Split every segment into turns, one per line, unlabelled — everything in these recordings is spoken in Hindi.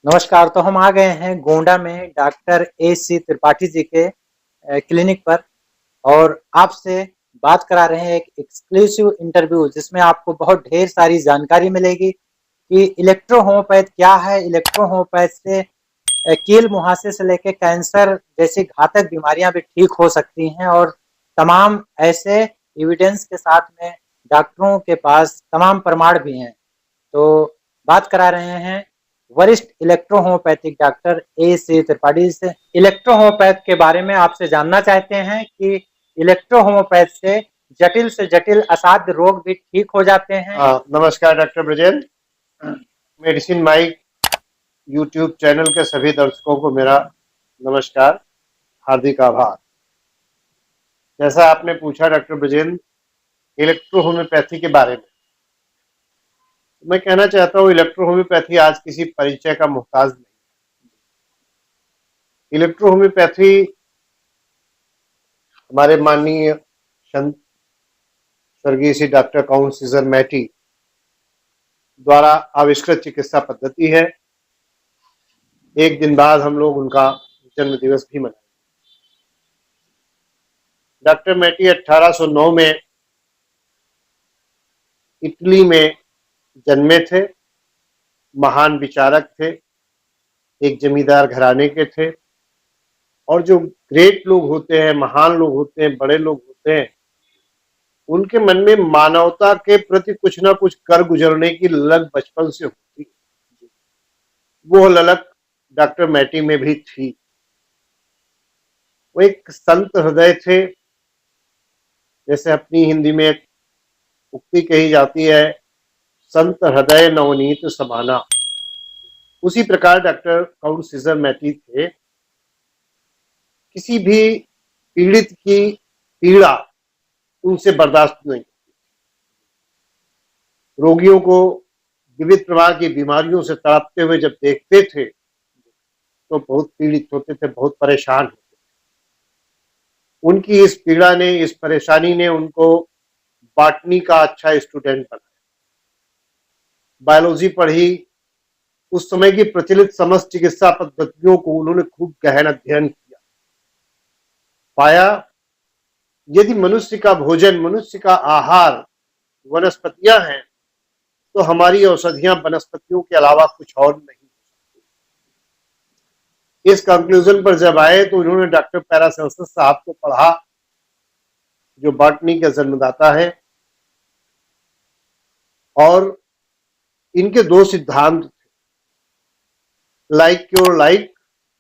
नमस्कार। तो हम आ गए हैं गोंडा में डॉक्टर AC त्रिपाठी जी के क्लिनिक पर और आपसे बात करा रहे हैं एक एक्सक्लूसिव इंटरव्यू जिसमें आपको बहुत ढेर सारी जानकारी मिलेगी कि इलेक्ट्रो होम्योपैथ क्या है। इलेक्ट्रो होम्योपैथ से कील मुहासे से लेकर कैंसर जैसी घातक बीमारियां भी ठीक हो सकती हैं और तमाम ऐसे एविडेंस के साथ में डॉक्टरों के पास तमाम प्रमाण भी हैं। तो बात करा रहे हैं वरिष्ठ electro homoeopathic doctor AC Tripathi से। इलेक्ट्रो होम्योपैथ के बारे में आपसे जानना चाहते हैं कि इलेक्ट्रो होम्योपैथ से जटिल असाध्य रोग भी ठीक हो जाते हैं।
नमस्कार doctor Brajendra. Medicine Mike YouTube channel के सभी दर्शकों को मेरा नमस्कार, हार्दिक आभार। जैसा आपने पूछा डॉक्टर ब्रजेंद्र इलेक्ट्रो होम्योपैथी के बारे में, मैं कहना चाहता हूँ इलेक्ट्रो होम्योपैथी आज किसी परिचय का मोहताज नहीं। इलेक्ट्रो होम्योपैथी हमारे माननीय संत स्वर्गीय श्री डॉक्टर काउंट सीजर मैटी द्वारा आविष्कृत चिकित्सा पद्धति है। एक दिन बाद हम लोग उनका जन्म दिवस भी मनाएंगे। डॉक्टर मैटी 1809 में इटली में जन्मे थे। महान विचारक थे, एक जमींदार घराने के थे। और जो ग्रेट लोग होते हैं, महान लोग होते हैं, बड़े लोग होते हैं, उनके मन में मानवता के प्रति कुछ ना कुछ कर गुजरने की ललक बचपन से होती है। वो ललक डॉक्टर मैटी में भी थी। वो एक संत हृदय थे। जैसे अपनी हिंदी में एक उक्ति कही जाती है, संत हृदय नवनीत समाना। उसी प्रकार डॉक्टर काउंट सीजर मैटी थे। किसी भी पीड़ित की पीड़ा उनसे बर्दाश्त नहीं। रोगियों को विविध प्रकार की बीमारियों से तड़पते हुए जब देखते थे तो बहुत पीड़ित होते थे, बहुत परेशान होते थे। उनकी इस पीड़ा ने, इस परेशानी ने उनको बॉटनी का अच्छा स्टूडेंट बनाया। बायोलॉजी पढ़ी। उस समय की प्रचलित समस्त चिकित्सा पद्धतियों को उन्होंने खूब गहन अध्ययन किया। पाया यदि मनुष्य का भोजन, मनुष्य का आहार वनस्पतियां हैं तो हमारी औषधियां वनस्पतियों के अलावा कुछ और नहीं। इस कंक्लूजन पर जब आए तो उन्होंने डॉक्टर पैरासेल्सस साहब को पढ़ा, जो बॉटनी का जन्मदाता है। और इनके दो सिद्धांत थे, लाइक क्योर लाइक।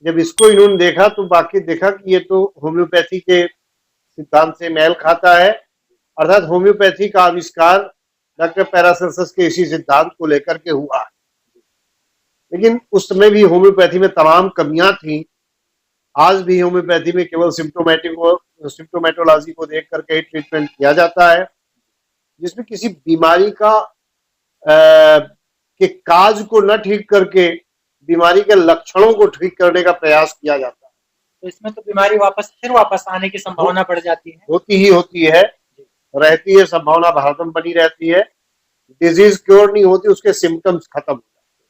जब इसको इन्होंने देखा तो बाकी देखा कि ये तो होम्योपैथी के सिद्धांत से मेल खाता है। अर्थात होम्योपैथी का आविष्कार डॉक्टर पैरासेल्सस के इसी सिद्धांत को लेकर के हुआ। लेकिन उस समय भी होम्योपैथी में तमाम कमियां थी। आज भी होम्योपैथी में केवल सिम्टोमेटोलॉजी को देख करके ट्रीटमेंट किया जाता है, जिसमें किसी बीमारी के काज को न ठीक करके बीमारी के लक्षणों को ठीक करने का प्रयास किया जाता है।
तो इसमें तो बीमारी वापस आने की संभावना बढ़ जाती है।
होती है, रहती है, संभावना हरदम बनी रहती है। डिजीज क्योर नहीं होती, उसके सिम्टम्स खत्म हो जाते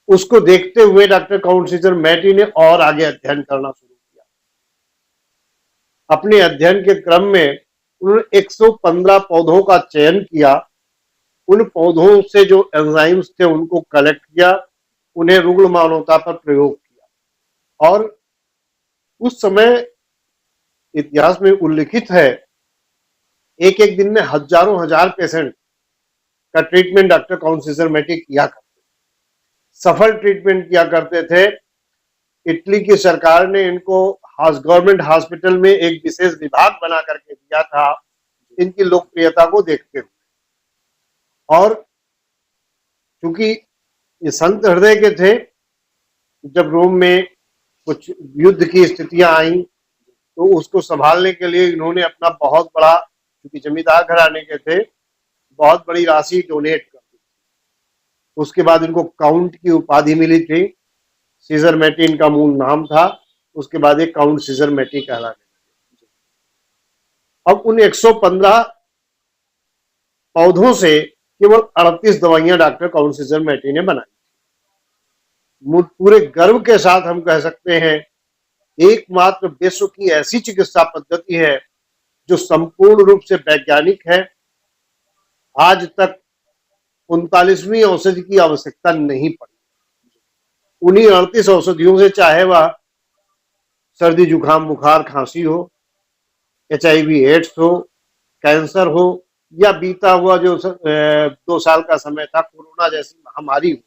हैं। उसको देखते हुए डॉक्टर काउंट सीजर मैटी ने और आगे अध्ययन करना शुरू किया। अपने अध्ययन के क्रम में उन्होंने 115 पौधों का चयन किया। उन पौधों से जो एंजाइम्स थे उनको कलेक्ट किया, उन्हें रुग्ण मानवता पर प्रयोग किया। और उस समय इतिहास में उल्लिखित है, एक एक दिन में हजारों हजार पेशेंट का ट्रीटमेंट डॉक्टर काउंट सीजर मैटी किया करते, सफल ट्रीटमेंट किया करते थे। इटली की सरकार ने इनको गवर्नमेंट हॉस्पिटल में एक विशेष विभाग बना करके दिया था, इनकी लोकप्रियता को देखते हुए। और चूंकि ये संत हृदय के थे, जब रोम में कुछ युद्ध की स्थितियां आई तो उसको संभालने के लिए इन्होंने अपना बहुत बड़ा, क्योंकि जमींदार घराने के थे, बहुत बड़ी राशि डोनेट कर दी। उसके बाद इनको काउंट की उपाधि मिली थी। सीजर मैटी इनका मूल नाम था। उसके बाद एक काउंट सीजर मैटी कहलाने लगे। अब उन 115 पौधों से केवल 38 दवाइयां डॉक्टर काउंट सीजर मैटी ने बनाई। पूरे गर्व के साथ हम कह सकते हैं एकमात्र विश्व की ऐसी चिकित्सा पद्धति है जो संपूर्ण रूप से वैज्ञानिक है। आज तक 39वीं औषधि की आवश्यकता नहीं पड़ी। उन्हीं 38 औषधियों से, चाहे वह सर्दी जुकाम बुखार खांसी हो, HIV एड्स हो, कैंसर हो, या बीता हुआ जो 2 साल का समय था कोरोना जैसी महामारी हो,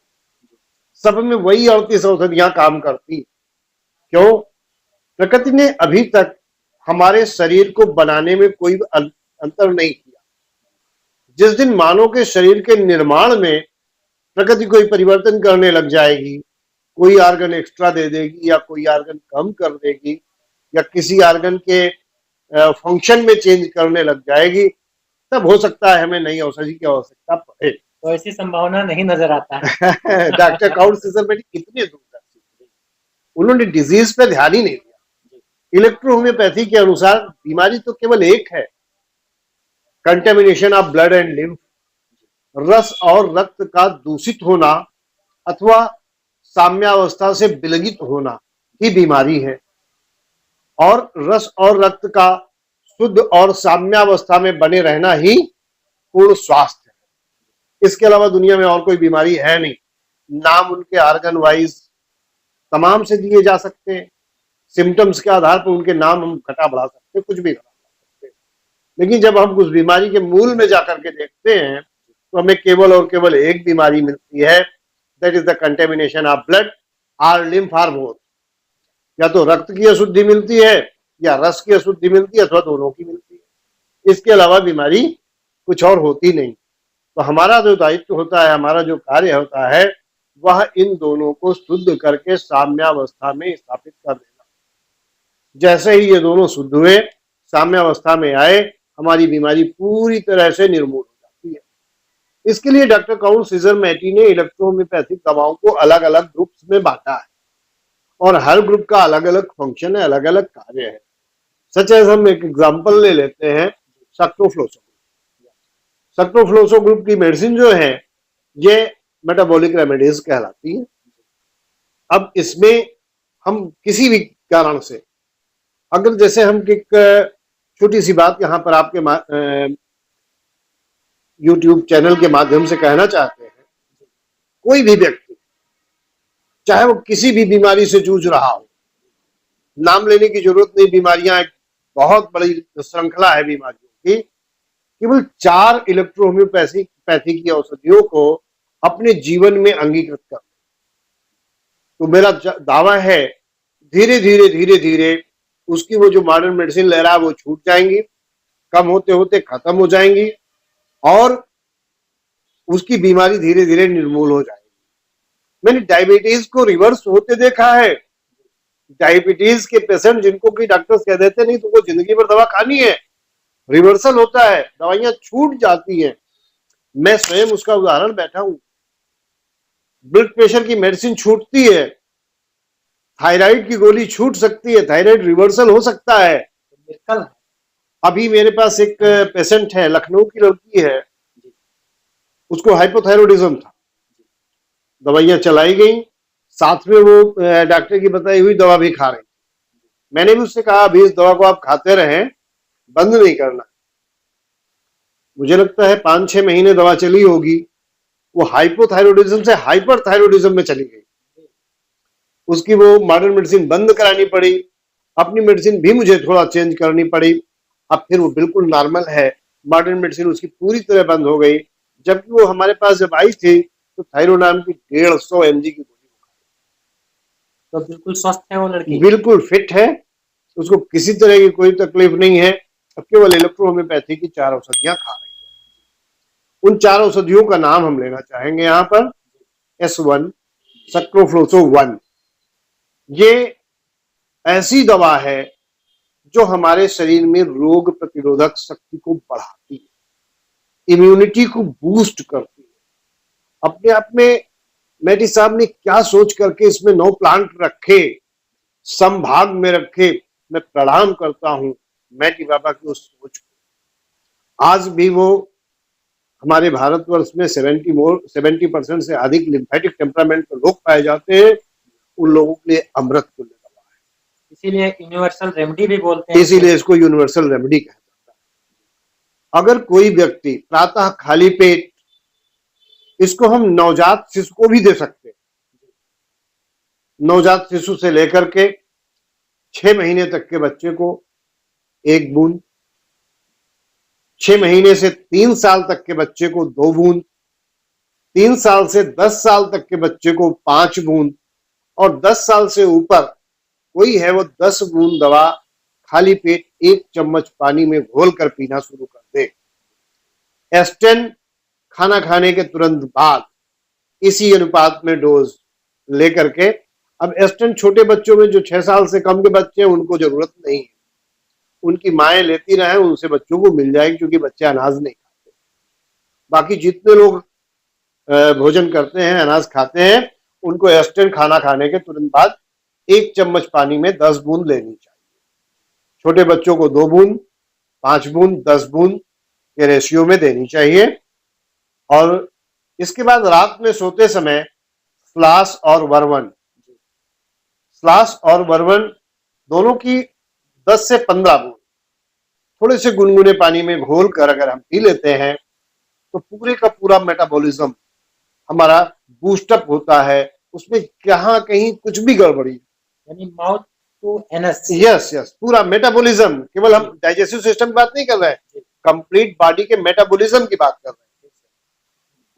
सब में वही 38 औषधियां काम करती। क्यों? प्रकृति ने अभी तक हमारे शरीर को बनाने में कोई अंतर नहीं किया। जिस दिन मानव के शरीर के निर्माण में प्रकृति कोई परिवर्तन करने लग जाएगी, कोई आर्गन एक्स्ट्रा दे देगी या कोई आर्गन कम कर देगी या किसी आर्गन के फंक्शन में चेंज करने लग जाएगी, तब हो सकता है हमें नई औषधि की आवश्यकता पड़े।
तो ऐसी संभावना नहीं नजर आता है।
डॉक्टर काउंट सिजरमैन कितने दूरदर्शी, उन्होंने डिजीज पे ध्यान ही नहीं दिया। इलेक्ट्रो होम्योपैथी के अनुसार बीमारी तो केवल एक है, contamination of blood and lymph, रस और रक्त का दूषित होना अथवा साम्यावस्था से विलगित होना ही बीमारी है। और रस और रक्त का शुद्ध और साम्यावस्था में बने रहना ही पूर्ण स्वास्थ्य है। इसके अलावा दुनिया में और कोई बीमारी है नहीं। नाम उनके आर्गन वाइज तमाम से दिए जा सकते हैं, सिम्टम्स के आधार पर उनके नाम हम घटा बढ़ा सकते हैं, कुछ भी घटा सकते हैं। लेकिन जब हम उस बीमारी के मूल में जाकर के देखते हैं तो हमें केवल और केवल एक बीमारी मिलती है, that is the contamination of blood और लिम्फ और बोथ। या तो रक्त की अशुद्धि मिलती है या रस की अशुद्धि मिलती है अथवा दोनों की मिलती है। इसके अलावा बीमारी कुछ और होती नहीं। तो हमारा जो दायित्व होता है, हमारा जो कार्य होता है, वह इन दोनों को शुद्ध करके साम्यावस्था में स्थापित कर देना। जैसे ही ये दोनों शुद्ध हुए, साम्यावस्था में आए, हमारी बीमारी पूरी तरह से निर्मूल हो जाती है। इसके लिए डॉक्टर काउंट सिजरमैटी ने इलेक्ट्रोहोम्योपैथिक दवाओं को अलग अलग ग्रुप्स में बांटा है और हर ग्रुप का अलग अलग फंक्शन है, अलग अलग कार्य है। सच है, हम एक एग्जांपल ले लेते हैं, सक्टोफ्लोसो। सक्टोफ्लोसो ग्रुप की मेडिसिन जो है ये मेटाबॉलिक रेमेडीज कहलाती है। अब इसमें हम किसी भी कारण से, अगर जैसे हम एक छोटी सी बात यहाँ पर आपके यूट्यूब चैनल के माध्यम से कहना चाहते हैं, कोई भी व्यक्ति चाहे वो किसी भी बीमारी से जूझ रहा हो, नाम लेने की जरूरत नहीं, बीमारियां एक बहुत बड़ी श्रृंखला है बीमारियों की, केवल 4 इलेक्ट्रो होम्योपैथी की औषधियों को अपने जीवन में अंगीकृत कर, तो मेरा दावा है धीरे धीरे धीरे धीरे उसकी वो जो मॉडर्न मेडिसिन ले रहा है वो छूट जाएंगी, कम होते होते खत्म हो जाएंगी और उसकी बीमारी धीरे धीरे निर्मूल हो जाएगी। मैंने डायबिटीज को रिवर्स होते देखा है। डायबिटीज के पेशेंट जिनको कि डॉक्टर्स कह देते नहीं तो वो जिंदगी भर दवा खानी है, रिवर्सल होता है, दवाइयां छूट जाती हैं। मैं स्वयं उसका उदाहरण बैठा हूं। ब्लड प्रेशर की मेडिसिन छूटती है, थायराइड की गोली छूट सकती है, थायराइड रिवर्सल हो सकता है। अभी मेरे पास एक पेशेंट है, लखनऊ की लड़की है, उसको हाइपोथायरॉयडिज्म था, दवाइयां चलाई गई, साथ में वो डॉक्टर की बताई हुई दवा भी खा रही। मैंने भी उससे कहा अभी इस दवा को आप खाते रहें, बंद नहीं करना। मुझे लगता है 5-6 महीने दवा चली होगी, वो हाइपोथायरॉयडिज्म से हाइपरथायरॉयडिज्म में चली गई। उसकी वो मॉडर्न मेडिसिन बंद करानी पड़ी, अपनी मेडिसिन भी मुझे थोड़ा चेंज करनी पड़ी। अब फिर वो बिल्कुल नॉर्मल है, मॉडर्न मेडिसिन उसकी पूरी तरह बंद हो गई। जबकि वो हमारे पास जब आई थी तो थायरोनाम की 150 mg की गोली,
तो बिल्कुल स्वस्थ है वो लड़की,
बिल्कुल फिट है, उसको किसी तरह की कोई तकलीफ नहीं है। अब केवल इलेक्ट्रो होम्योपैथी की 4 औषधियां खा रही है। उन 4 औषधियों का नाम हम लेना चाहेंगे यहाँ पर। S1 सक्टोफ्लोसो 1, ये ऐसी दवा है जो हमारे शरीर में रोग प्रतिरोधक शक्ति को बढ़ाती है, इम्यूनिटी को बूस्ट करती है। अपने आप में मेडी साहब ने क्या सोच करके इसमें 9 प्लांट रखे, संभाग में रखे, मैं प्रणाम करता हूं मेडी बाबा की उस सोच को। आज भी वो हमारे भारतवर्ष में 70% से अधिक लिम्फेटिक टेम्परामेंट के लोग पाए जाते हैं, उन लोगों के लिए अमृत तुल्य दवा है।
इसीलिए यूनिवर्सल रेमेडी भी बोलते हैं
इसीलिए इसको यूनिवर्सल रेमेडी कहा जाता है। अगर कोई व्यक्ति प्रातः खाली पेट, इसको हम नवजात शिशु को भी दे सकते हैं। नवजात शिशु से लेकर के 6 महीने तक के बच्चे को 1 बूंद, 6 महीने से 3 साल तक के बच्चे को 2 बूंद, 3 साल से 10 साल तक के बच्चे को 5 बूंद, और 10 साल से ऊपर कोई है वो 10 बूंद दवा खाली पेट 1 चम्मच पानी में घोल कर पीना शुरू कर दे। एस्टेन खाना खाने के तुरंत बाद इसी अनुपात में डोज लेकर के, अब एस्टेन छोटे बच्चों में जो 6 साल से कम के बच्चे हैं उनको जरूरत नहीं है, उनकी माएँ लेती रहे, उनसे बच्चों को मिल जाएगी, क्योंकि बच्चे अनाज नहीं खाते। बाकी जितने लोग भोजन करते हैं, अनाज खाते हैं, उनको एस्टेन खाना खाने के तुरंत बाद 1 चम्मच पानी में 10 बूंद लेनी चाहिए। छोटे बच्चों को 2 बूंद, 5 बूंद, 10 बूंद के रेशियो में देनी चाहिए। और इसके बाद रात में सोते समय स्लास और वर्वन, स्लास और वर्वन दोनों की 10 से 15 बूंद थोड़े से गुनगुने पानी में घोल कर अगर हम पी लेते हैं तो पूरे का पूरा मेटाबॉलिज्म हमारा बूस्टअप होता है, उसमें कहाँ कहीं कुछ भी गड़बड़ी,
यानी mouth to anus.
Yes yes, पूरा मेटाबॉलिज्म, केवल हम डाइजेस्टिव सिस्टम की बात नहीं कर रहे हैं, कंप्लीट बॉडी के मेटाबॉलिज्म की बात कर रहे हैं।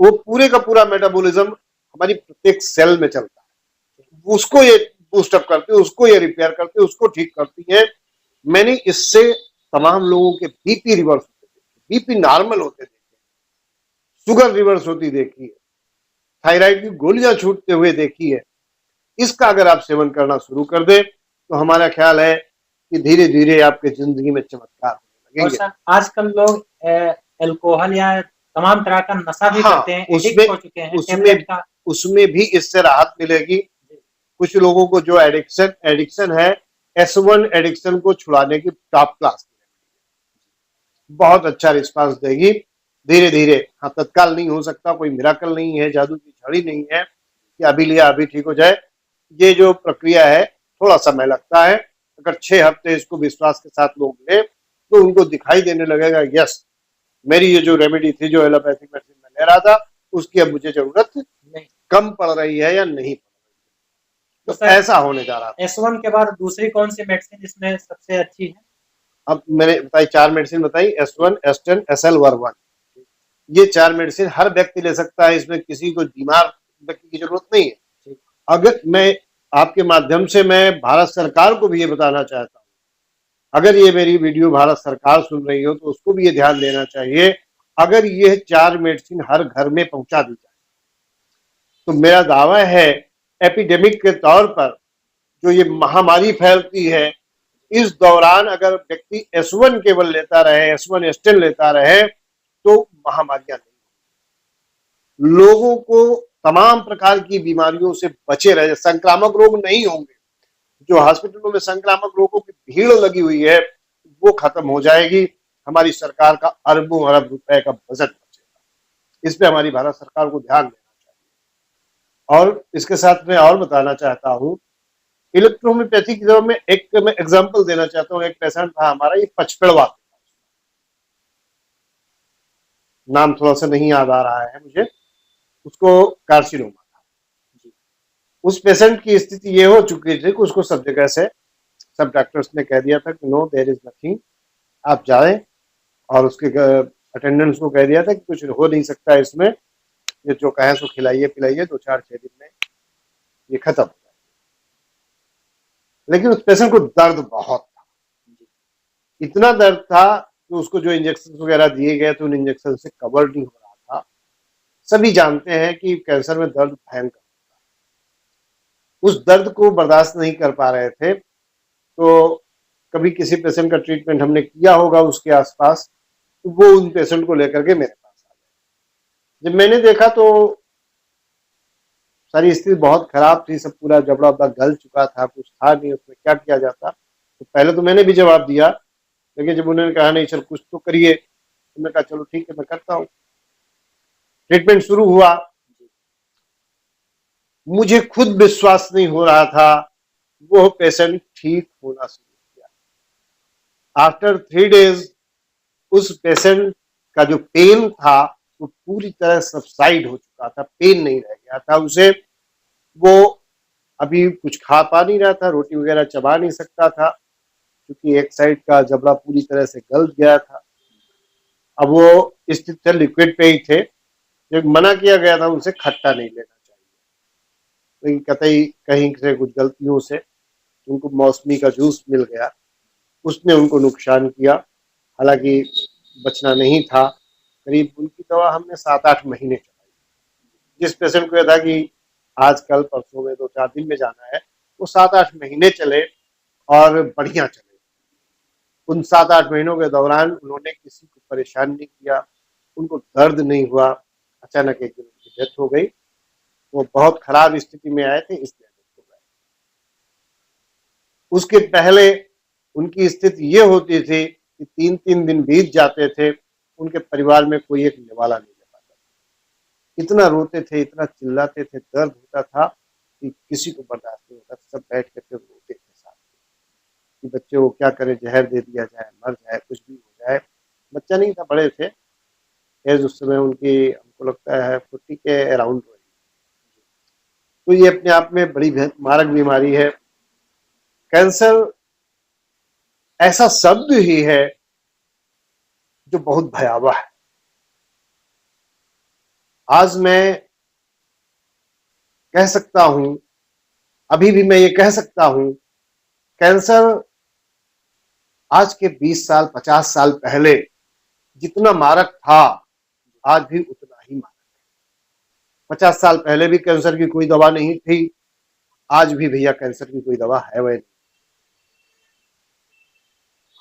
वो पूरे का पूरा मेटाबॉलिज्म हमारी प्रत्येक सेल में चलता है, उसको ये बूस्टअप करती है, उसको ये रिपेयर करती है, उसको ठीक करती है। मैंने इससे तमाम लोगों के बीपी रिवर्स होते देखे, बीपी नॉर्मल होते देखे, शुगर रिवर्स होती देखी है, थायराइड की गोलियां छूटते हुए देखी है। इसका अगर आप सेवन करना शुरू कर दे तो हमारा ख्याल है कि धीरे धीरे आपके जिंदगी में चमत्कार होने
और
लगेंगे।
सर आजकल लोग अल्कोहल या तमाम तरह का नशा भी करते हैं, एडिक्ट हो चुके हैं टेबलेट का।
उसमें भी इससे राहत मिलेगी। कुछ लोगों को जो एडिक्शन है, S1 एडिक्शन को छुड़ाने की टॉप क्लास की बहुत अच्छा रिस्पांस देगी धीरे धीरे। हाँ, तत्काल नहीं हो सकता, कोई मिराकल नहीं है, जादू की छड़ी नहीं है कि अभी लिया अभी ठीक हो जाए। ये जो प्रक्रिया है थोड़ा समय लगता है। अगर 6 हफ्ते इसको विश्वास के साथ लोग ले तो उनको दिखाई देने लगेगा, यस मेरी ये जो रेमेडी थी, जो एलोपैथिक मेडिसिन में ले रहा था, उसकी अब मुझे जरूरत नहीं, कम पड़ रही है या नहीं पड़ रही है। तो ऐसा होने जा रहा था।
S1 के बाद दूसरी कौन सी मेडिसिन इसमें सबसे अच्छी है?
अब मैंने बताई 4 मेडिसिन बताई, S1, S10, SL, वर्वन। ये 4 मेडिसिन हर व्यक्ति ले सकता है, इसमें किसी को बीमार व्यक्ति की जरूरत नहीं है। अगर मैं आपके माध्यम से मैं भारत सरकार को भी ये बताना चाहता हूँ, अगर ये मेरी वीडियो भारत सरकार सुन रही हो तो उसको भी ये ध्यान देना चाहिए, अगर ये 4 मेडिसिन हर घर में पहुंचा दी जाए तो मेरा दावा है एपिडेमिक के तौर पर जो ये महामारी फैलती है, इस दौरान अगर व्यक्ति S1 केवल लेता रहे, S1 S10 लेता रहे तो महामारियां नहीं, लोगों को तमाम प्रकार की बीमारियों से बचे रहे, संक्रामक रोग नहीं होंगे। जो हॉस्पिटलों में संक्रामक रोगों की भीड़ लगी हुई है वो खत्म हो जाएगी। हमारी सरकार का अरबों अरब रुपए का बजट बचेगा। इस पे हमारी भारत सरकार को ध्यान देना चाहिए। और इसके साथ मैं और बताना चाहता हूँ, इलेक्ट्रोहोम्योपैथी की में एक मैं एग्जांपल देना चाहता हूँ। एक पेशेंट था हमारा, ये पचपेड़वा, नाम थोड़ा सा नहीं याद आ रहा है मुझे, उसको कार्सिनोमा था। उस पेशेंट की स्थिति ये हो चुकी थी कि उसको सब जगह से सब डॉक्टर्स ने कह दिया था कि नो देयर इज नथिंग, आप जाएं, और उसके अटेंडेंट्स को कह दिया था कि कुछ हो नहीं सकता इसमें, ये जो कहें सो खिलाइए पिलाइए, 2-4-6 दिन में ये खत्म हो जाए। लेकिन उस पेशेंट को दर्द बहुत था, इतना दर्द था कि उसको जो इंजेक्शन वगैरह दिए गए थे उन इंजेक्शन से कवर नहीं हो रहा था। सभी जानते हैं कि कैंसर में दर्द भयंकर होता है। उस दर्द को बर्दाश्त नहीं कर पा रहे थे, तो कभी किसी पेशेंट का ट्रीटमेंट हमने किया होगा उसके आसपास, तो वो उन पेशेंट को लेकर के मेरे पास आ गए। जब मैंने देखा तो सारी स्थिति बहुत खराब थी, सब पूरा जबड़ा वबड़ा गल चुका था, कुछ था नहीं उसमें, क्या किया जाता। तो पहले तो मैंने भी जवाब दिया, लेकिन जब उन्होंने कहा नहीं चल कुछ तो करिए, तो मैं कहा चलो ठीक है मैं करता हूँ। ट्रीटमेंट शुरू हुआ, मुझे खुद विश्वास नहीं हो रहा था, वो पेशेंट ठीक होना शुरू किया। आफ्टर 3 डेज उस पेशेंट का जो पेन था वो पूरी तरह सबसाइड हो चुका था, पेन नहीं रह गया था उसे। वो अभी कुछ खा पा नहीं रहा था, रोटी वगैरह चबा नहीं सकता था क्योंकि एक साइड का जबड़ा पूरी तरह से गल गया था। अब वो स्थित थे, लिक्विड पे ही थे। जब मना किया गया था उनसे खट्टा नहीं लेना चाहिए, लेकिन कतई कहीं से कुछ गलतियों से उनको मौसमी का जूस मिल गया, उसने उनको नुकसान किया। हालांकि बचना नहीं था। करीब उनकी दवा हमने 7-8 महीने चलाई। जिस पेशेंट को यह था कि आज कल परसों में 2-4 दिन में जाना है, वो 7-8 महीने चले और बढ़िया चले। उन 7-8 महीनों के दौरान उन्होंने किसी को परेशान नहीं किया, उनको दर्द नहीं हुआ। अचानक एक दिन उनकी डेथ हो गई। वो बहुत खराब स्थिति में आए थे, इसलिए डेथ हो गए। उसके पहले उनकी स्थिति ये होती थी कि 3-3 दिन बीत जाते थे, उनके परिवार में कोई एक निवाला नहीं ले पाता। इतना रोते थे, इतना चिल्लाते थे, दर्द होता था कि किसी को बर्दाश्त नहीं होता। सब बैठ के फिर रोते थे साथ में कि बच्चे को क्या करे, जहर दे दिया जाए, मर जाए, कुछ भी हो जाए। बच्चा नहीं था, बड़े थे। एज उस समय उनकी हमको लगता है 40 के अराउंड रही। तो ये अपने आप में बड़ी मारक बीमारी है। कैंसर ऐसा शब्द ही है जो बहुत भयावह है। आज मैं कह सकता हूं, अभी भी मैं ये कह सकता हूं, कैंसर आज के 20 साल 50 साल पहले जितना मारक था, आज भी उतना ही मारक है। 50 साल पहले भी कैंसर की कोई दवा नहीं थी, आज भी भैया कैंसर की कोई दवा है वह नहीं।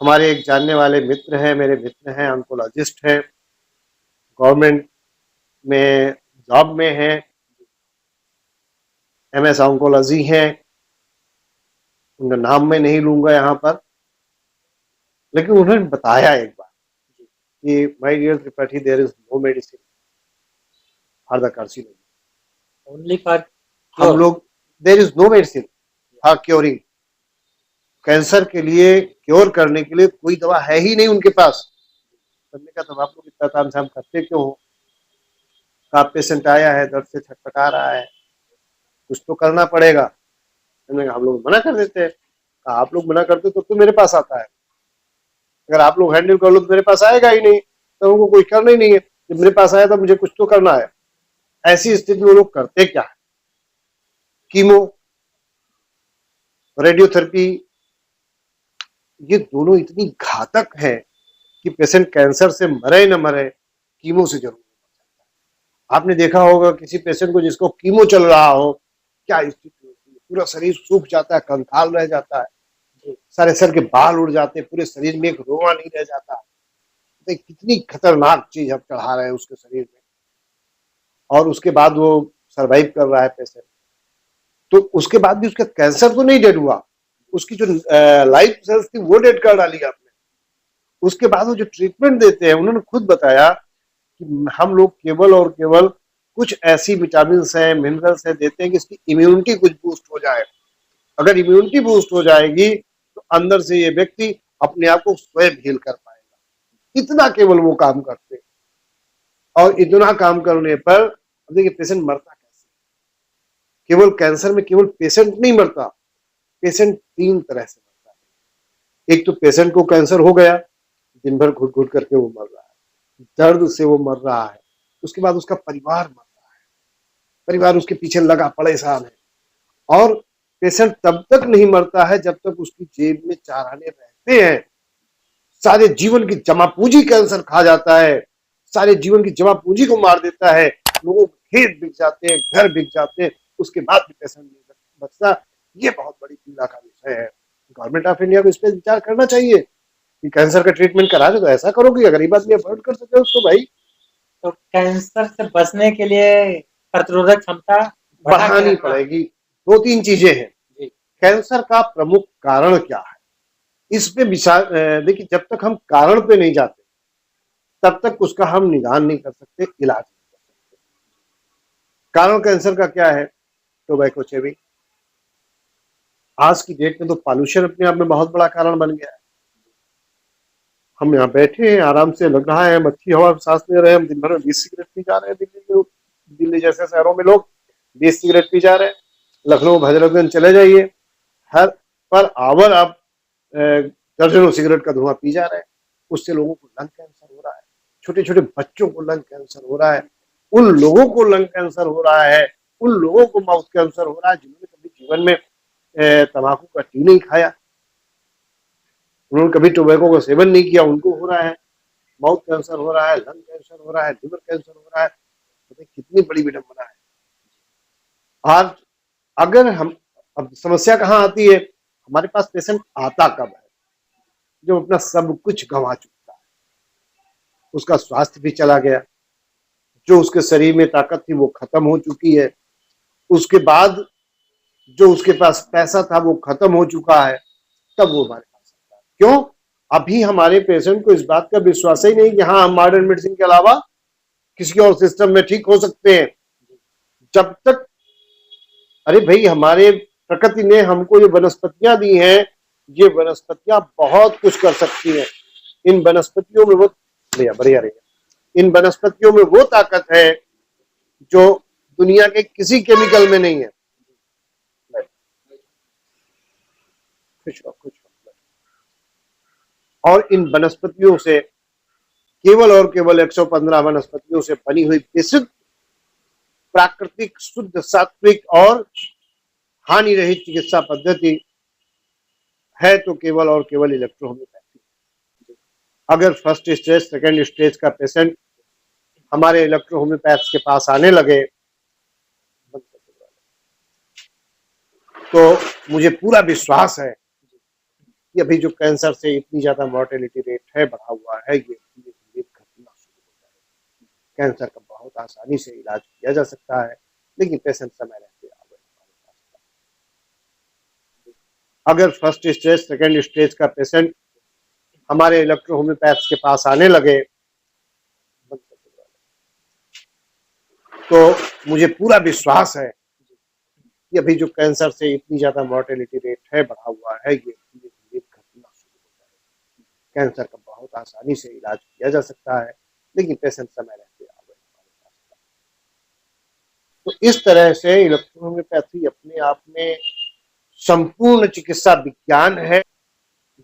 हमारे एक जानने वाले मित्र हैं, मेरे मित्र हैं, ऑन्कोलॉजिस्ट हैं, गवर्नमेंट में जॉब में हैं, MS ऑन्कोलॉजी हैं। उनका नाम मैं नहीं लूंगा यहाँ पर, लेकिन उन्होंने बताया एक बार कि my dear Tripathi, there is no medicine for the carcinoma,
only for
हम लोग there is no medicine for curing, cancer के लिए क्योर करने के लिए कोई दवा है ही नहीं उनके पास। हमने कहा तब आप लोग इतना तामझाम करते क्यों हो? आप पेशेंट आया है, दर्द से छटपटा रहा है, कुछ तो करना पड़ेगा। हमने कहा हम लोग मना कर देते हैं। कहा आप लोग मना करते तो मेरे पास आता है, अगर आप लोग हैंडल कर लो तो मेरे पास आएगा ही नहीं, तो उनको कोई करना ही नहीं है। जब मेरे पास आया तो मुझे कुछ तो करना है। ऐसी स्थिति में लोग करते क्या है? कीमो, रेडियोथेरेपी, ये दोनों इतनी घातक है कि पेशेंट कैंसर से मरे न मरे, कीमो से जरूर मर जाता है। आपने देखा होगा किसी पेशेंट को जिसको कीमो चल रहा हो, क्या स्थिति होती है? पूरा शरीर सूख जाता है, कंकाल रह जाता है, सारे सर के बाल उड़ जाते हैं, पूरे शरीर में एक रोआ नहीं रह जाता। तो कितनी खतरनाक चीज हम चढ़ा रहे हैं उसके शरीर में, और उसके बाद वो सरवाइव कर रहा है पेशेंट। तो उसके बाद भी उसका कैंसर तो नहीं डेड हुआ, उसकी जो लाइफ सेल्स थी वो डेड कर डाली आपने। उसके बाद वो जो ट्रीटमेंट देते हैं, उन्होंने खुद बताया कि हम लोग केवल और केवल कुछ ऐसी विटामिन है, मिनरल्स है देते हैं कि इसकी इम्यूनिटी कुछ बूस्ट हो जाए। अगर इम्यूनिटी बूस्ट हो जाएगी तो अंदर से ये व्यक्ति अपने आप को स्वयं हील कर पाएगा। इतना केवल वो काम करते, और इतना काम करने पर देखिए पेशेंट मरता कैसे। केवल कैंसर में केवल पेशेंट नहीं मरता, पेशेंट 3 तरह से मरता है। एक तो पेशेंट को कैंसर हो गया, दिन भर घुट घुट करके वो मर रहा है, दर्द से वो मर रहा है। उसके बाद उसका परिवार मर रहा है, परिवार उसके पीछे लगा परेशान है। और पेशेंट तब तक नहीं मरता है जब तक उसकी जेब में 4 आने रहते हैं। सारे जीवन की जमा पूंजी कैंसर खा जाता है, सारे जीवन की जमा पूंजी को मार देता है। लोगों के खेत बिक जाते हैं, घर बिक जाते हैं, उसके बाद भी पेशेंट नहीं बचता। ये बहुत बड़ी पीड़ा का विषय है। गवर्नमेंट ऑफ इंडिया को इस पर विचार करना चाहिए कि कैंसर का ट्रीटमेंट करा दे तो ऐसा करो कि गरीब आदमी अफोर्ड कर सके उसको। भाई
तो कैंसर से बचने के लिए प्रतिरोधक क्षमता
बढ़ानी पड़ेगी। 2-3 चीजें हैं। कैंसर का प्रमुख कारण क्या है, इस पे विचार देखिए, जब तक हम कारण पे नहीं जाते तब तक उसका हम निदान नहीं कर सकते, इलाज नहीं कर सकते। कारण कैंसर का क्या है? Tobacco chewing. आज की डेट में तो पॉल्यूशन अपने आप में बहुत बड़ा कारण बन गया है। हम यहाँ बैठे हैं, आराम से लग रहा है, हम अच्छी हवा में सांस ले रहे हैं, हम दिन भर में 20 सिगरेट पी जा रहे हैं। दिल्ली जैसे शहरों में लोग 20 सिगरेट पी जा रहे हैं। लखनऊ, हजरतगंज चले जाइए, हर पर आवर आप दर्जनों सिगरेट का धुआं पी जा रहे हैं। उससे लोगों को लंग कैंसर हो रहा है, छोटे छोटे बच्चों को लंग कैंसर हो रहा है, उन लोगों को लंग कैंसर हो रहा है, उन लोगों को माउथ कैंसर हो रहा है जिन्होंने कभी जीवन में तंबाकू का टी नहीं खाया, उन्होंने कभी टोबैको का सेवन नहीं किया, उनको हो रहा है। माउथ कैंसर हो रहा है, लंग कैंसर हो रहा है, लिवर कैंसर हो रहा है। तो कितनी बड़ी विडंबना है। आज अगर हम, अब समस्या कहाँ आती है, हमारे पास पेशेंट आता कब है? जो अपना सब कुछ गंवा चुका है, उसका स्वास्थ्य भी चला गया, जो उसके शरीर में ताकत थी वो खत्म हो चुकी है, उसके बाद जो उसके पास पैसा था वो खत्म हो चुका है, तब वो हमारे पास आता है। क्यों? अभी हमारे पेशेंट को इस बात का विश्वास ही नहीं कि हाँ हम मॉडर्न मेडिसिन के अलावा किसी और सिस्टम में ठीक हो सकते हैं। जब तक, अरे भाई, हमारे प्रकृति ने हमको ये वनस्पतियां दी हैं, ये वनस्पतियां बहुत कुछ कर सकती हैं। इन वनस्पतियों में वो बढ़िया बढ़िया रही इन वनस्पतियों में वो ताकत है जो दुनिया के किसी केमिकल में नहीं है। खुश रहो। और इन वनस्पतियों से, केवल और केवल 115 वनस्पतियों से बनी हुई विशुद्ध, प्राकृतिक, शुद्ध, सात्विक और हानि रहित चिकित्सा पद्धति है तो केवल और केवल इलेक्ट्रोहोम्योपैथी। अगर फर्स्ट स्टेज, सेकेंड स्टेज का पेशेंट हमारे इलेक्ट्रोहोम्योपैथ्स के पास आने लगे तो मुझे पूरा विश्वास है कि अभी जो कैंसर से इतनी ज्यादा मॉर्टेलिटी रेट है, बढ़ा हुआ है, ये घटना शुरू हो जाएगी। कैंसर का बहुत आसानी से इलाज किया जा सकता है, लेकिन पेशेंट समय रहते आवे हमारे पास। अगर फर्स्ट स्टेज, सेकेंड स्टेज का पेशेंट हमारे इलेक्ट्रोहोम्योपैथ्स के पास आने लगे तो मुझे पूरा विश्वास है कि अभी जो कैंसर से इतनी ज्यादा मॉर्टेलिटी रेट है, बढ़ा हुआ है, ये घटना शुरू हो जाएगी। कैंसर का बहुत आसानी से इलाज किया जा सकता है, लेकिन पेशेंट समय रहते आवे हमारे पास। तो इस तरह से इलेक्ट्रोहोम्योपैथी अपने आप में संपूर्ण चिकित्सा विज्ञान है।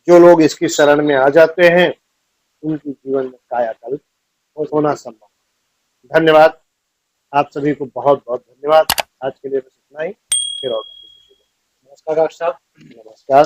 जो लोग इसकी शरण में आ जाते हैं उनकी जीवन में कायाकल्प होना संभव। धन्यवाद आप सभी को, बहुत बहुत धन्यवाद। आज के लिए बस इतना ही। फिर और
नमस्कार डॉक्टर साहब।
नमस्कार।